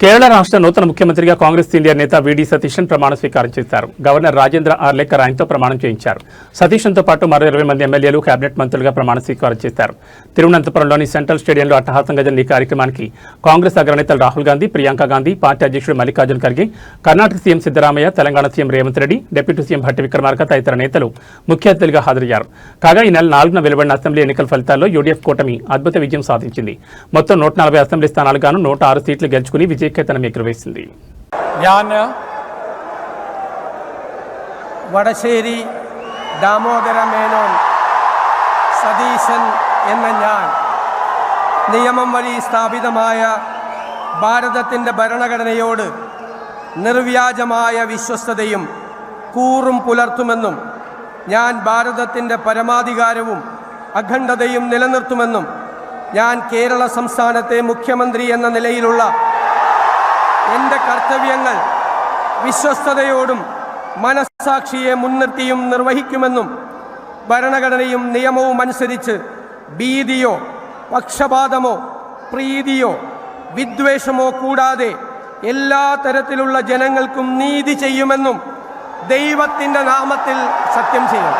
కేరళ రాష్ట్ర నూతన ముఖ్యమంత్రిగా కాంగ్రెస్ సీనియర్ నేత వీడి సతీశన్ ప్రమాణ స్వీకారం చేశారు. గవర్నర్ రాజేంద్ర ఆర్లేకర్ ఆయనతో ప్రమాణం చేయించారు. సతీశన్తో పాటు మరో 20 మంది ఎమ్మెల్యేలు కేబినెట్ మంత్రులుగా ప్రమాణ స్వీకారం చేశారు. తిరువనంతపురంలోని సెంట్రల్ స్టేడియంలో అట్టహాసంగా జరిగిన ఈ కార్యక్రమానికి కాంగ్రెస్ అగ్రనేతలు రాహుల్ గాంధీ, ప్రియాంక గాంధీ, పార్టీ అధ్యక్షుడు Mallikarjun Kharge, Karnataka CM Siddaramaiah, Telangana CM Revanth Reddy, deputy CM Bhatti Vikramarka తదితర నేతలు ముఖ్య అతిథులుగా హాజరయ్యారు. కాగా ఈ నెల 4న వెలువడిన అసెంబ్లీ ఎన్నికల ఫలితాల్లో యూడీఎఫ్ కూటమి అద్భుత విజయం సాధించింది. మొత్తం 140 అసెంబ్లీ స్థానాలు గాను 106 సీట్లు గెలుచుకుని విజయకేతనం ఎగురవేసింది. ഞാൻ വടശ്ശേരി ദാമോദര മേനോൻ സതീശൻ എന്ന ഞാൻ നിയമം വഴി സ്ഥാപിതമായ ഭാരതത്തിൻ്റെ ഭരണഘടനയോട് നിർവ്യാജമായ വിശ്വസ്തതയും കൂറും പുലർത്തുമെന്നും ഞാൻ ഭാരതത്തിൻ്റെ പരമാധികാരവും അഖണ്ഡതയും നിലനിർത്തുമെന്നും ഞാൻ കേരള സംസ്ഥാനത്തെ മുഖ്യമന്ത്രി എന്ന നിലയിലുള്ള എൻ്റെ കർത്തവ്യങ്ങൾ വിശ്വസ്തയോടും മനസ്സാക്ഷിയെ മുൻനിർത്തിയും നിർവഹിക്കുമെന്നും ഭരണഘടനയും നിയമവും അനുസരിച്ച് ഭീതിയോ പക്ഷപാതമോ പ്രീതിയോ വിദ്വേഷമോ കൂടാതെ എല്ലാ തരത്തിലുള്ള ജനങ്ങൾക്കും നീതി ചെയ്യുമെന്നും ദൈവത്തിൻ്റെ നാമത്തിൽ സത്യം ചെയ്യും.